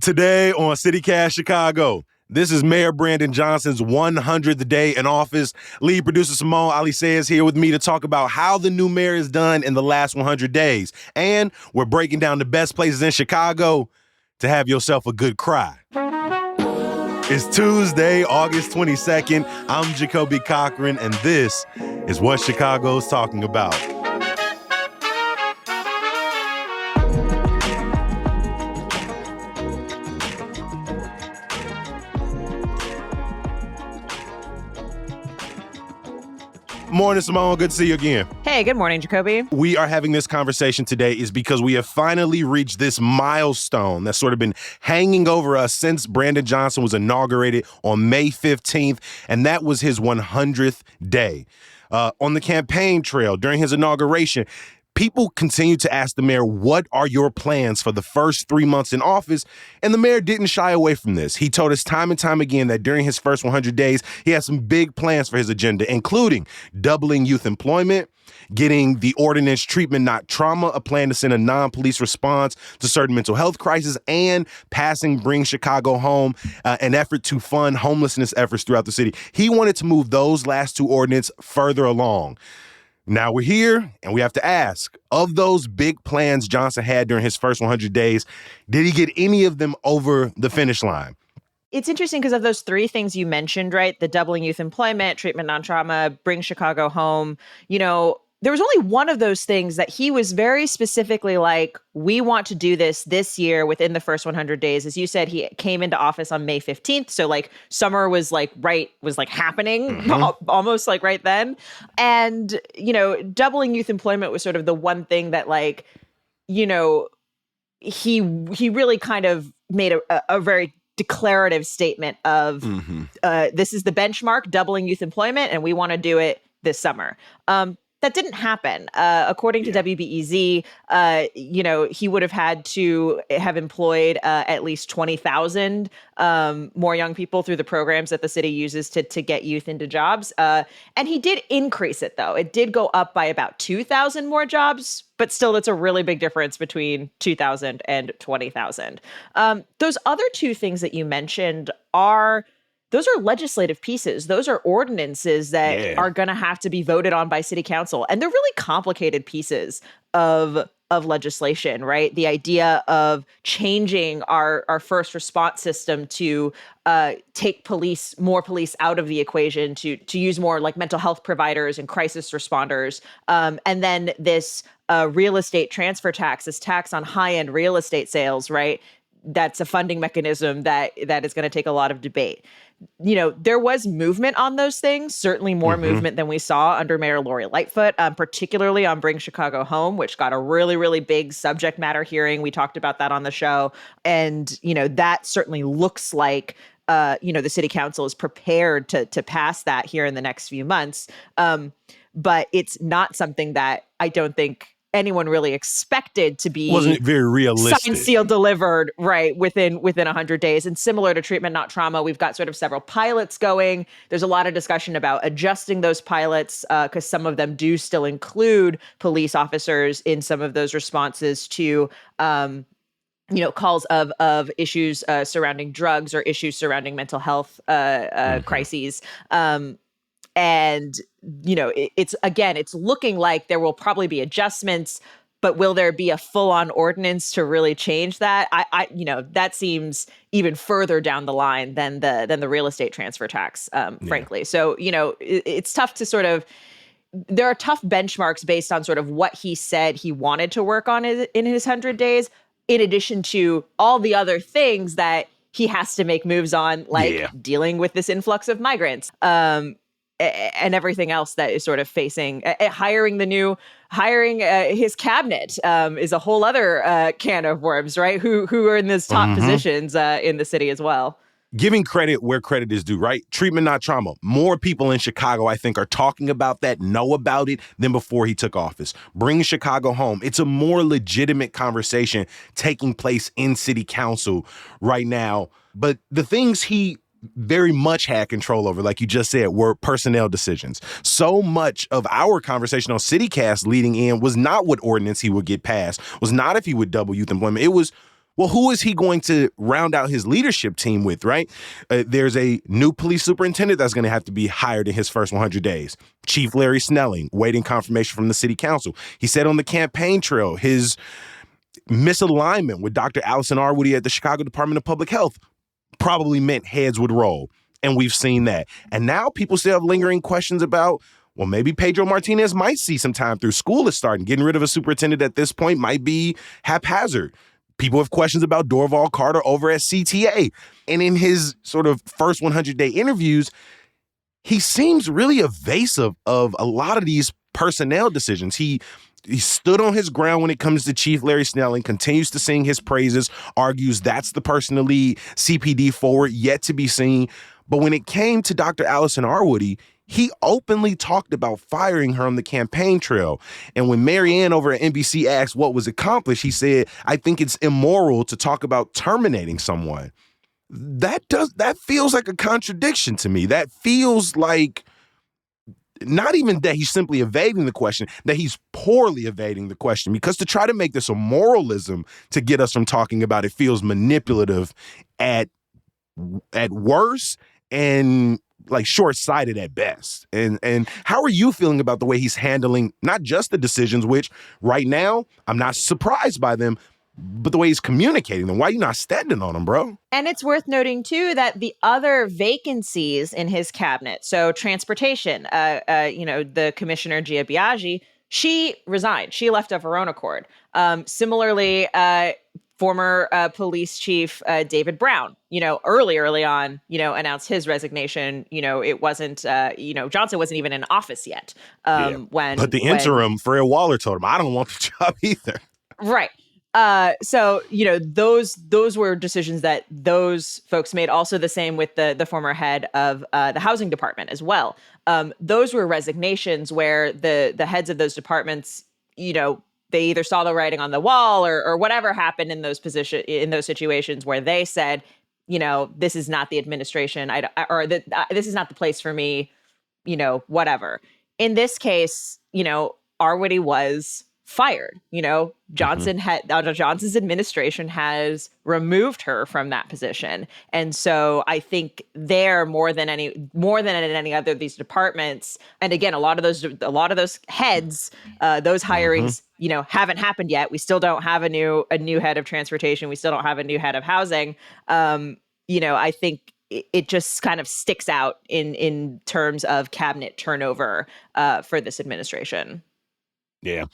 Today on CityCast Chicago, this is Mayor Brandon Johnson's 100th day in office. Lead producer Simone Alisea is here with me to talk about how the new mayor has done in the last 100 days. And we're breaking down the best places in Chicago to have yourself a good cry. It's Tuesday, August 22nd. I'm Jacoby Cochran, and this is what Chicago's talking about. Morning, Simone. Good to see you again. Hey, good morning, Jacoby. We are having this conversation today is because we have finally reached this milestone that's sort of been hanging over us since Brandon Johnson was inaugurated on May 15th, and that was his 100th day. On the campaign trail during his inauguration, people continue to ask the mayor, what are your plans for the first 3 months in office? And the mayor didn't shy away from this. He told us time and time again that during his first 100 days, he has some big plans for his agenda, including doubling youth employment, getting the ordinance Treatment Not Trauma, a plan to send a non-police response to certain mental health crises, and passing Bring Chicago Home, an effort to fund homelessness efforts throughout the city. He wanted to move those last two ordinances further along. Now we're here, and we have to ask, of those big plans Johnson had during his first 100 days, did he get any of them over the finish line? It's interesting because of those three things you mentioned, right? The doubling youth employment, treatment non-trauma, Bring Chicago Home, there was only one of those things that he was very specifically like, we want to do this year within the first 100 days. As you said, he came into office on May 15th. So summer was happening almost like right then. And, doubling youth employment was sort of the one thing that he really kind of made a very declarative statement of this is the benchmark, doubling youth employment, and we want to do it this summer. That didn't happen. According to WBEZ, he would have had to have employed at least 20,000 more young people through the programs that the city uses to get youth into jobs. And he did increase it, though. It did go up by about 2,000 more jobs, but still that's a really big difference between 2,000 and 20,000. Those other two things that you mentioned those are legislative pieces. Those are ordinances that are going to have to be voted on by city council. And they're really complicated pieces of legislation, right? The idea of changing our first response system to take more police out of the equation, to use more like mental health providers and crisis responders. And then this real estate transfer tax, this tax on high-end real estate sales, right? That's a funding mechanism that is going to take a lot of debate. There was movement on those things, certainly more movement than we saw under Mayor Lori Lightfoot, particularly on Bring Chicago Home, which got a really, really big subject matter hearing. We talked about that on the show. And, that certainly looks like, the city council is prepared to pass that here in the next few months. But it's not something that I don't think anyone really expected to be wasn't very realistic. Signed, sealed, delivered, right, within 100 days. And similar to Treatment Not Trauma, we've got sort of several pilots going. There's a lot of discussion about adjusting those pilots because some of them do still include police officers in some of those responses to calls of issues surrounding drugs or issues surrounding mental health crises. And, it's looking like there will probably be adjustments, but will there be a full-on ordinance to really change that? That seems even further down the line than the real estate transfer tax, frankly. So, it's tough to there are tough benchmarks based on sort of what he said he wanted to work on in his 100 days, in addition to all the other things that he has to make moves on, like dealing with this influx of migrants. And everything else that is sort of facing hiring his cabinet is a whole other can of worms, right? Who are in these top positions in the city as well. Giving credit where credit is due, right? Treatment Not Trauma. More people in Chicago, I think, are talking about that, know about it than before he took office. Bring Chicago Home. It's a more legitimate conversation taking place in city council right now. But the things he very much had control over, like you just said, were personnel decisions. So much of our conversation on CityCast leading in was not what ordinance he would get passed, was not if he would double youth employment. It was Well, who is he going to round out his leadership team with, right? There's a new police superintendent that's going to have to be hired in his first 100 days. Chief Larry Snelling, waiting confirmation from the city council. He said on the campaign trail, his misalignment with Dr. Allison Arwoody at the Chicago Department of Public Health probably meant heads would roll. And we've seen that. And now people still have lingering questions about, well, maybe Pedro Martinez might see some time through. School is starting. Getting rid of a superintendent at this point might be haphazard. People have questions about Dorval Carter over at CTA. And in his sort of first 100-day interviews, he seems really evasive of a lot of these personnel decisions. He stood on his ground when it comes to Chief Larry Snelling, continues to sing his praises, argues that's the person to lead CPD forward, yet to be seen. But when it came to Dr. Allison Arwoody, he openly talked about firing her on the campaign trail. And when Marianne over at NBC asked what was accomplished, he said, I think it's immoral to talk about terminating someone. That feels like a contradiction to me. That feels like not even that he's simply evading the question, that he's poorly evading the question. Because to try to make this a moralism to get us from talking about it feels manipulative at worst and like short-sighted at best. And how are you feeling about the way he's handling not just the decisions, which right now I'm not surprised by them, but the way he's communicating them? Why are you not standing on them, bro? And it's worth noting, too, that the other vacancies in his cabinet, so transportation, the commissioner, Gia Biaggi, she resigned. She left of her own accord. Similarly, former police chief David Brown, early on, announced his resignation. It wasn't, Johnson wasn't even in office yet. But the interim, Fred Waller told him, I don't want the job either. Right. So, those were decisions that those folks made. Also the same with the former head of the housing department as well. Those were resignations where the heads of those departments, they either saw the writing on the wall or whatever happened in those situations where they said, this is not the administration, this is not the place for me, whatever. In this case, Arwoody was fired. Johnson's administration has removed her from that position. And so I think there more than in any other of these departments. And again, a lot of those heads, those hirings, haven't happened yet. We still don't have a new head of transportation. We still don't have a new head of housing. I think it just kind of sticks out in terms of cabinet turnover for this administration. Yeah.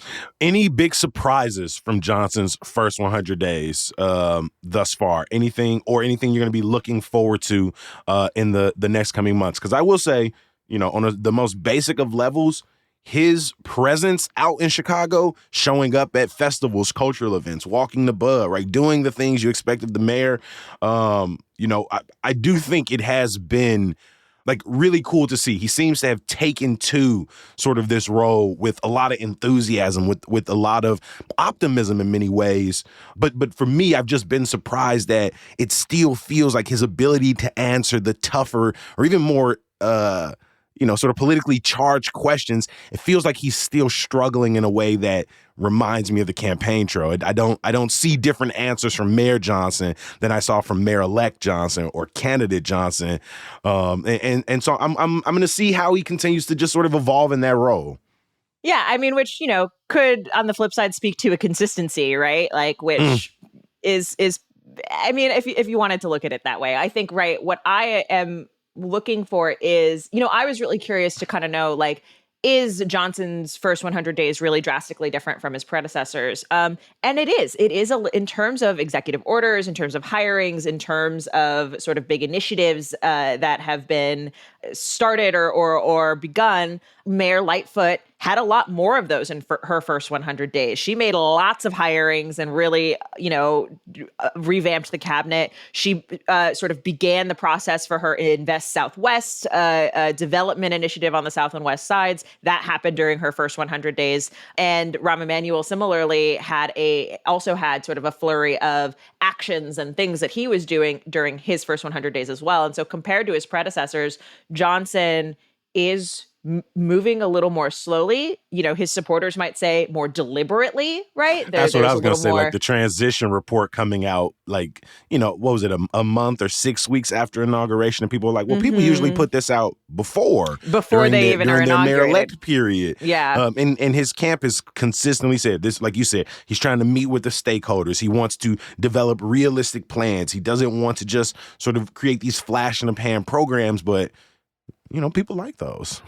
Any big surprises from Johnson's first 100 days thus far? Anything you're going to be looking forward to in the next coming months? Because I will say, on the most basic of levels, his presence out in Chicago, showing up at festivals, cultural events, walking the bud, right, doing the things you expect of the mayor. I do think it has been like really cool to see. He seems to have taken to sort of this role with a lot of enthusiasm, with a lot of optimism in many ways. But for me, I've just been surprised that it still feels like his ability to answer the tougher or even more sort of politically charged questions, it feels like he's still struggling in a way that reminds me of the campaign trail. I don't see different answers from Mayor Johnson than I saw from Mayor-elect Johnson or candidate Johnson. And so I'm going to see how he continues to just sort of evolve in that role. Yeah, I mean, which, could on the flip side speak to a consistency, right? Like, which is I mean, if you wanted to look at it that way, I think, right, what I am looking for is, I was really curious to kind of know, like, is Johnson's first 100 days really drastically different from his predecessors? And it is in terms of executive orders, in terms of hirings, in terms of sort of big initiatives that have been started or begun. Mayor Lightfoot had a lot more of those in her first 100 days. She made lots of hirings and really, revamped the cabinet. She sort of began the process for her Invest Southwest development initiative on the South and West sides. That happened during her first 100 days. And Rahm Emanuel similarly also had sort of a flurry of actions and things that he was doing during his first 100 days as well. And so compared to his predecessors, Johnson is moving a little more slowly. His supporters might say more deliberately, right? That's what I was going to say. More... Like the transition report coming out, like, what was it, a month or 6 weeks after inauguration? And people were like, well, people usually put this out before they even are during their inaugurated. mayor-elect period. Yeah. And his camp has consistently said this, like you said, he's trying to meet with the stakeholders. He wants to develop realistic plans. He doesn't want to just sort of create these flash in the pan programs, but people like those.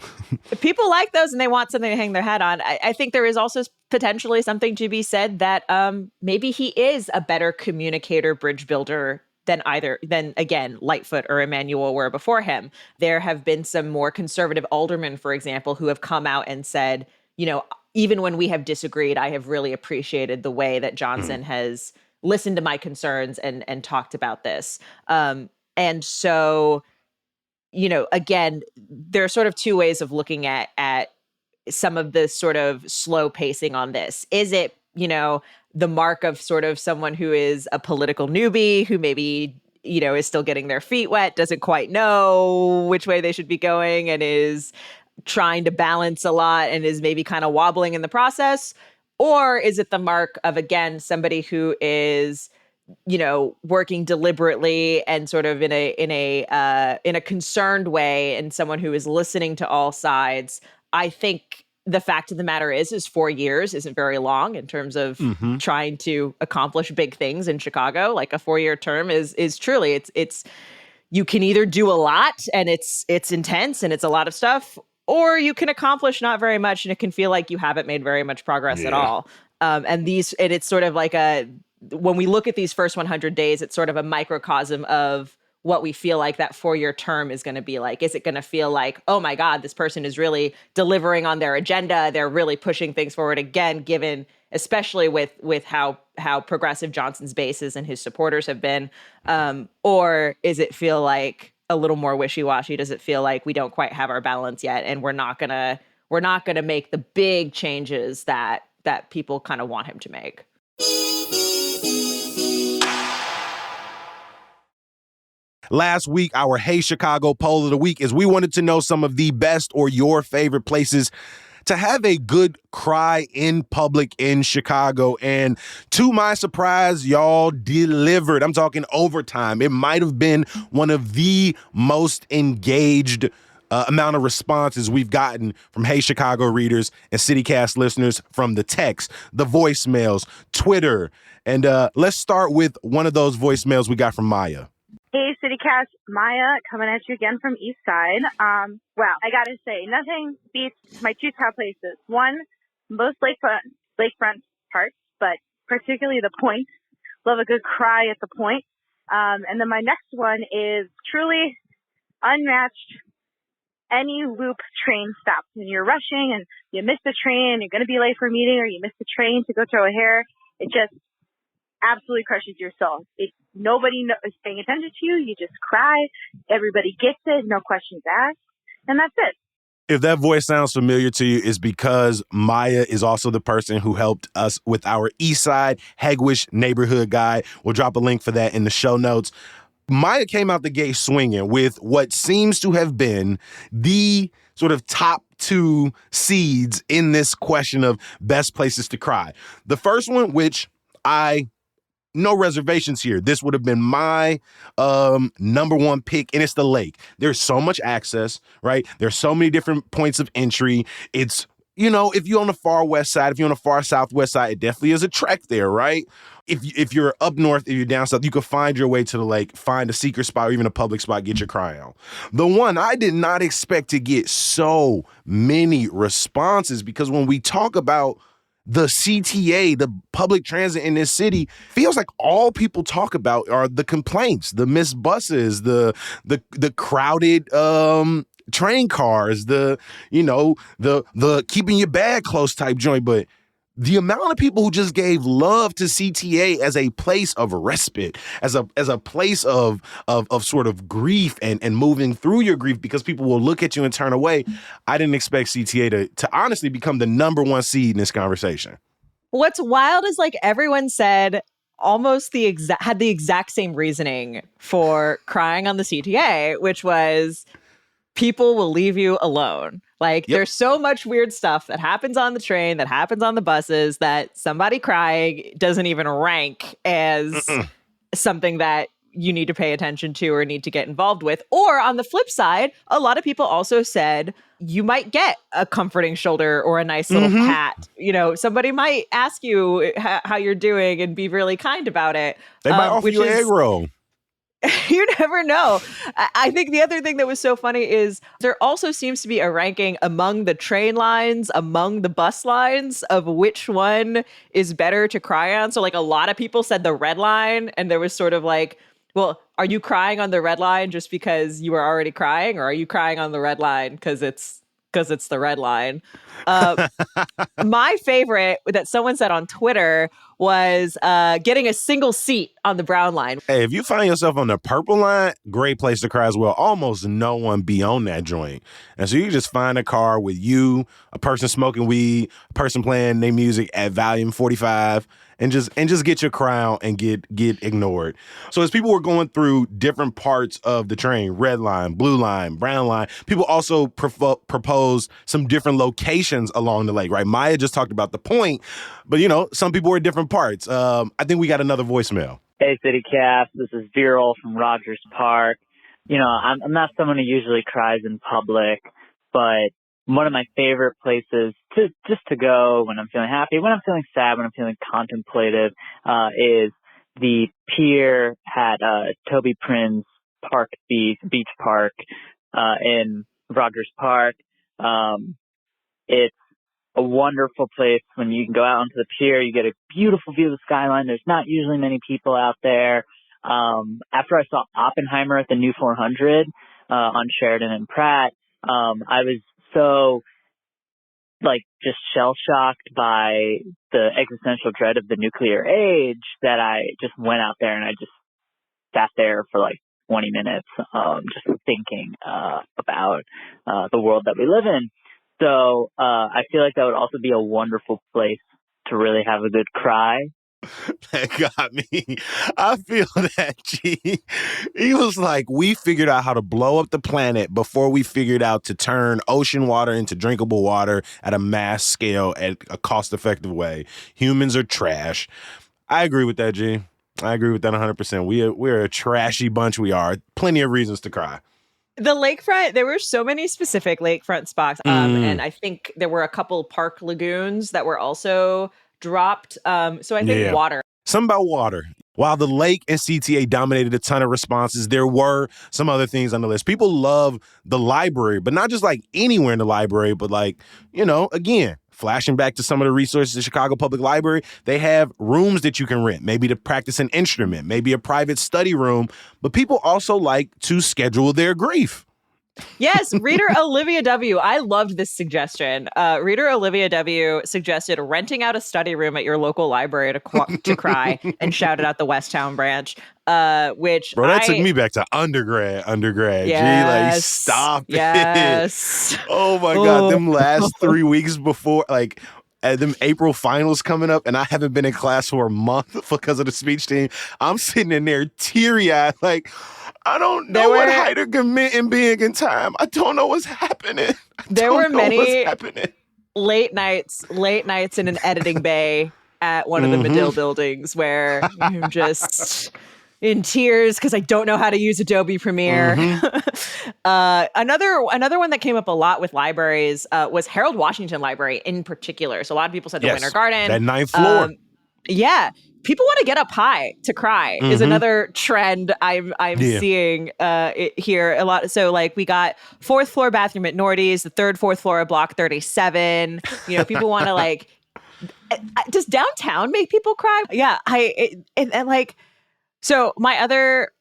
People like those, and they want something to hang their hat on. I think there is also potentially something to be said that maybe he is a better communicator, bridge builder than again, Lightfoot or Emanuel were before him. There have been some more conservative aldermen, for example, who have come out and said, even when we have disagreed, I have really appreciated the way that Johnson has listened to my concerns and talked about this. And so, again, there are sort of two ways of looking at some of the sort of slow pacing on this. Is it, the mark of sort of someone who is a political newbie who maybe, is still getting their feet wet, doesn't quite know which way they should be going, and is trying to balance a lot and is maybe kind of wobbling in the process? Or is it the mark of, again, somebody who is working deliberately and sort of in a concerned way, and someone who is listening to all sides? I think the fact of the matter is 4 years isn't very long in terms of trying to accomplish big things in Chicago. Like a 4-year term is truly, it's you can either do a lot and it's intense and it's a lot of stuff, or you can accomplish not very much and it can feel like you haven't made very much progress at all. And it's sort of like when we look at these first 100 days, it's sort of a microcosm of what we feel like that 4-year term is going to be like. Is it going to feel like, oh my God, this person is really delivering on their agenda, they're really pushing things forward again, given especially with how progressive Johnson's base is and his supporters have been? Or is it feel like a little more wishy-washy? Does it feel like we don't quite have our balance yet, and we're not gonna make the big changes that people kind of want him to make? Last week, our Hey Chicago poll of the week is we wanted to know some of the best or your favorite places to have a good cry in public in Chicago. And to my surprise, y'all delivered. I'm talking overtime. It might have been one of the most engaged amount of responses we've gotten from Hey Chicago readers and CityCast listeners from the text, the voicemails, Twitter. And let's start with one of those voicemails we got from Maya. Hey, CityCast, Maya coming at you again from East Side. Well, I gotta say, nothing beats my two top places. One, most lakefront parts, but particularly the Point. Love a good cry at the Point. And then my next one is truly unmatched. Any loop train stop. When you're rushing and you miss the train, you're going to be late for a meeting, or you miss the train to go throw a hair, it just absolutely crushes your soul. Nobody is paying attention to you. You just cry. Everybody gets it. No questions asked. And that's it. If that voice sounds familiar to you, it's because Maya is also the person who helped us with our East Side Hegewisch neighborhood guide. We'll drop a link for that in the show notes. Maya came out the gate swinging with what seems to have been the sort of top two seeds in this question of best places to cry. The first one, which no reservations here. This would have been my number one pick, and it's the lake. There's so much access, right? There's so many different points of entry. It's, if you're on the far west side, if you're on the far southwest side, it definitely is a trek there, right? If you're up north, if you're down south, you can find your way to the lake, find a secret spot or even a public spot, get your cry on. The one I did not expect to get so many responses, because when we talk about the CTA, the public transit in this city, feels like all people talk about are the complaints, the missed buses, the crowded train cars, the keeping your bag close type joint. But the amount of people who just gave love to CTA as a place of respite, as a place of sort of grief and moving through your grief, because people will look at you and turn away. I didn't expect CTA to honestly become the number one seed in this conversation. What's wild is like everyone said almost had the exact same reasoning for crying on the CTA, which was people will leave you alone. Like, Yep. there's so much weird stuff that happens on the train, that happens on the buses, that somebody crying doesn't even rank as something that you need to pay attention to or need to get involved with. Or on the flip side, a lot of people also said you might get a comforting shoulder or a nice little pat. You know, somebody might ask you how you're doing and be really kind about it. They might offer which you an is- egg roll. You never know. I think the other thing that was so funny is there also seems to be a ranking among the train lines, among the bus lines, of which one is better to cry on. So like a lot of people said the red line, and there was sort of like, well, are you crying on the red line just because you were already crying, or are you crying on the red line because it's the red line? My favorite that someone said on Twitter was getting a single seat on the brown line. Hey, if you find yourself on the purple line, great place to cry as well. Almost no one be on that joint. And so you just find a car with you, a person smoking weed, a person playing their music at volume 45, and just get your cry out and get ignored. So as people were going through different parts of the train, red line, blue line, brown line, people also proposed some different locations along the lake, right? Maya just talked about the point, but you know, some people were at different parts. I think we got another voicemail. Hey, CityCast, this is Viral from Rogers Park. You know, I'm not someone who usually cries in public, but one of my favorite places to go when I'm feeling happy, when I'm feeling sad, when I'm feeling contemplative, is the pier at Toby Prince Park Beach Park in Rogers Park. It's a wonderful place when you can go out onto the pier. You get a beautiful view of the skyline. There's not usually many people out there. After I saw Oppenheimer at the new 400 on Sheridan and Pratt, I was so just shell-shocked by the existential dread of the nuclear age that I just went out there and I just sat there for 20 minutes just thinking about the world that we live in. So I feel like that would also be a wonderful place to really have a good cry. That got me. I feel that, G. He was like, we figured out how to blow up the planet before we figured out to turn ocean water into drinkable water at a mass scale at a cost-effective way. Humans are trash. I agree with that, G. I agree with that 100%. We're a trashy bunch. We are. Plenty of reasons to cry. The lakefront, there were so many specific lakefront spots. And I think there were a couple park lagoons that were also dropped. So I think water. Something about water. While the lake and CTA dominated a ton of responses, there were some other things on the list. People love the library, but not just anywhere in the library, but again, flashing back to some of the resources at Chicago Public Library, they have rooms that you can rent, maybe to practice an instrument, maybe a private study room, but people also like to schedule their grief. Yes, reader Olivia W. I loved this suggestion. Reader Olivia W. suggested renting out a study room at your local library to cry and shout it out the Westtown branch, which Bro, that took me back to undergrad. Yes, Gee, stop yes. it. Oh my God, them last 3 weeks before, them April finals coming up, and I haven't been in class for a month because of the speech team. I'm sitting in there teary-eyed, I don't know what Heidegger meant in being in time. I don't know what's happening. There were many late nights in an editing bay at one of the Medill buildings where I'm just in tears because I don't know how to use Adobe Premiere. Another one that came up a lot with libraries was Harold Washington Library in particular. So a lot of people said the Winter Garden. That 9th floor. Yeah. People want to get up high to cry is another trend I'm seeing here a lot. So we got 4th floor bathroom at Nordy's, the 3rd, 4th floor of Block 37. People want to does downtown make people cry? Yeah. So my other,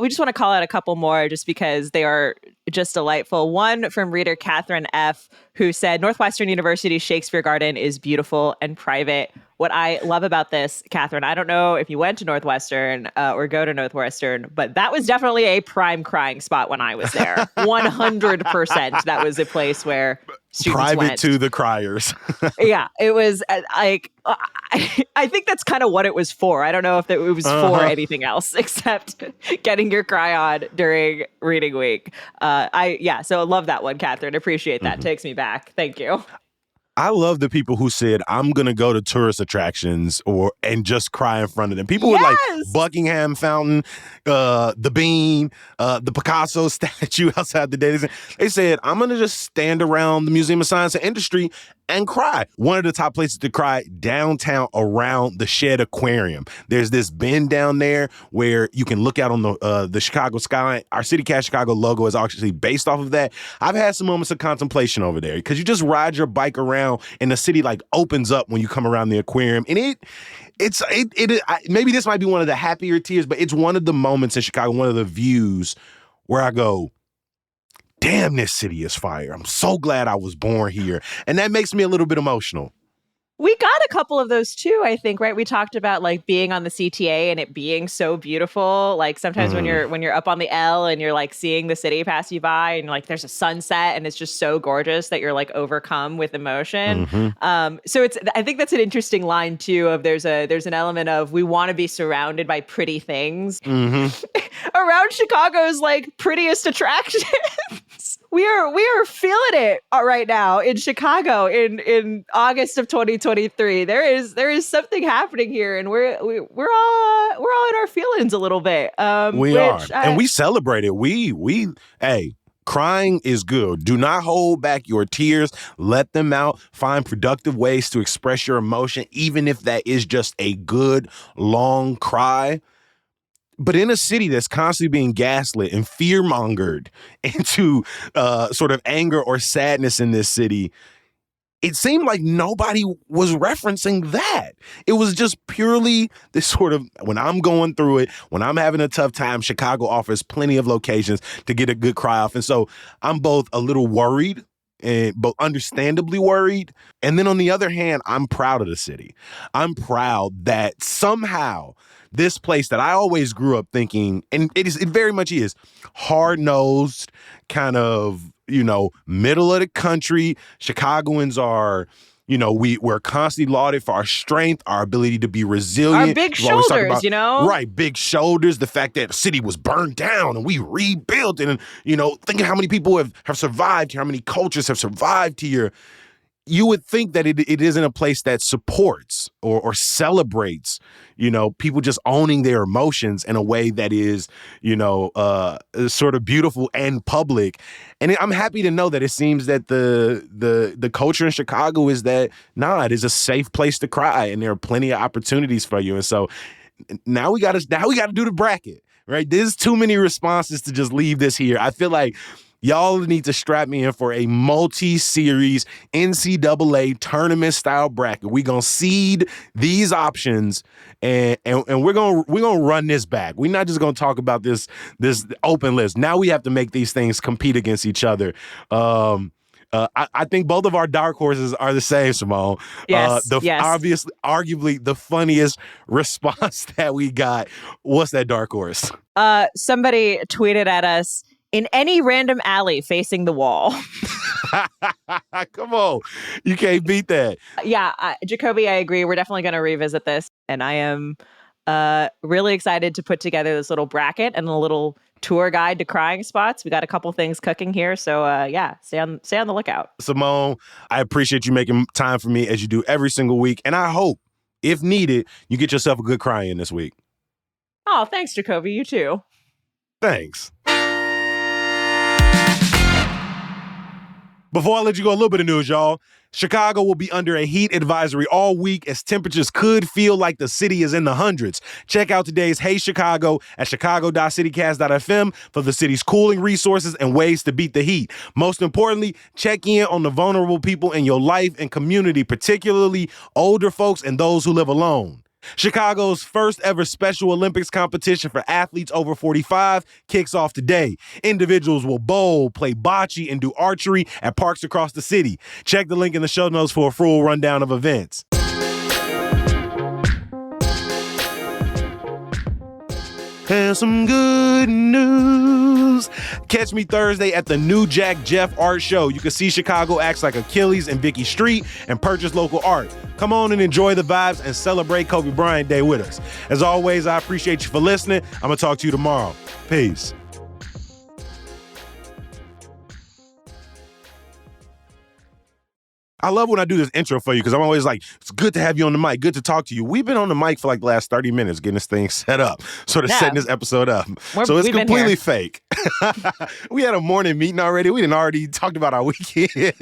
we just want to call out a couple more just because they are just delightful. One from reader Catherine F., who said, Northwestern University's Shakespeare Garden is beautiful and private. What I love about this, Catherine, I don't know if you went to Northwestern or go to Northwestern, but that was definitely a prime crying spot when I was there. 100%. That was a place where students Private went. to the criers. Yeah, it was like I think that's kind of what it was for. I don't know if it was for anything else except getting your cry on during reading week. So I love that one, Catherine. Appreciate that. Takes me back. Thank you. I love the people who said, I'm going to go to tourist attractions and just cry in front of them. People were like Buckingham Fountain, the Bean, the Picasso statue outside the Daily. They said, I'm going to just stand around the Museum of Science and Industry and cry. One of the top places to cry downtown around the Shedd Aquarium. There's this bend down there where you can look out on the Chicago skyline. Our CityCast Chicago logo is actually based off of that. I've had some moments of contemplation over there because you just ride your bike around and the city like opens up when you come around the aquarium. And maybe this might be one of the happier tears, but it's one of the moments in Chicago, one of the views where I go, damn, this city is fire. I'm so glad I was born here. And that makes me a little bit emotional. We got a couple of those too, I think, right? We talked about like being on the CTA and it being so beautiful. Like sometimes when you're up on the L and you're like seeing the city pass you by and like there's a sunset and it's just so gorgeous that you're like overcome with emotion. So I think that's an interesting line too of there's an element of we want to be surrounded by pretty things. Around Chicago's like prettiest attractions. We are feeling it right now in Chicago in August of 2023. There is something happening here, and we're all in our feelings a little bit. And we celebrate it. Hey, crying is good. Do not hold back your tears. Let them out. Find productive ways to express your emotion, even if that is just a good long cry. But in a city that's constantly being gaslit and fear-mongered into sort of anger or sadness in this city, it seemed like nobody was referencing that. It was just purely this sort of, when I'm going through it, when I'm having a tough time, Chicago offers plenty of locations to get a good cry off. And so I'm both a little worried and both understandably worried. And then on the other hand, I'm proud of the city. I'm proud that somehow this place that I always grew up thinking, and it very much is, hard-nosed, kind of, middle of the country. Chicagoans are, we're constantly lauded for our strength, our ability to be resilient. Our big shoulders, Right, big shoulders. The fact that the city was burned down and we rebuilt it, and, thinking how many people have survived here, how many cultures have survived here. You would think that it isn't a place that supports or celebrates, people just owning their emotions in a way that is, sort of beautiful and public. And I'm happy to know that it seems that the culture in Chicago is that, it is a safe place to cry and there are plenty of opportunities for you. And so now we got to do the bracket, right? There's too many responses to just leave this here. I feel like y'all need to strap me in for a multi-series NCAA tournament-style bracket. We're going to seed these options, and we're going to run this back. We're not just going to talk about this open list. Now we have to make these things compete against each other. I think both of our dark horses are the same, Simone. Yes. Obviously, arguably the funniest response that we got. What's that dark horse? Somebody tweeted at us, in any random alley facing the wall. Come on. You can't beat that. Yeah, Jacoby, I agree. We're definitely going to revisit this. And I am really excited to put together this little bracket and a little tour guide to crying spots. We got a couple things cooking here. So stay on the lookout. Simone, I appreciate you making time for me as you do every single week. And I hope, if needed, you get yourself a good cry in this week. Oh, thanks, Jacoby. You too. Thanks. Before I let you go, a little bit of news, y'all. Chicago will be under a heat advisory all week as temperatures could feel like the city is in the hundreds. Check out today's Hey Chicago at chicago.citycast.fm for the city's cooling resources and ways to beat the heat. Most importantly, check in on the vulnerable people in your life and community, particularly older folks and those who live alone. Chicago's first ever Special Olympics competition for athletes over 45 kicks off today. Individuals will bowl, play bocce, and do archery at parks across the city. Check the link in the show notes for a full rundown of events. And some good news. Catch me Thursday at the New Jack Jeff Art Show. You can see Chicago acts like Achilles and Vicky Street and purchase local art. Come on and enjoy the vibes and celebrate Kobe Bryant Day with us. As always, I appreciate you for listening. I'm going to talk to you tomorrow. Peace. I love when I do this intro for you because I'm always like, it's good to have you on the mic. Good to talk to you. We've been on the mic for like the last 30 minutes getting this thing set up, sort of setting this episode up. So it's completely fake. We had a morning meeting already. We didn't already talked about our weekend.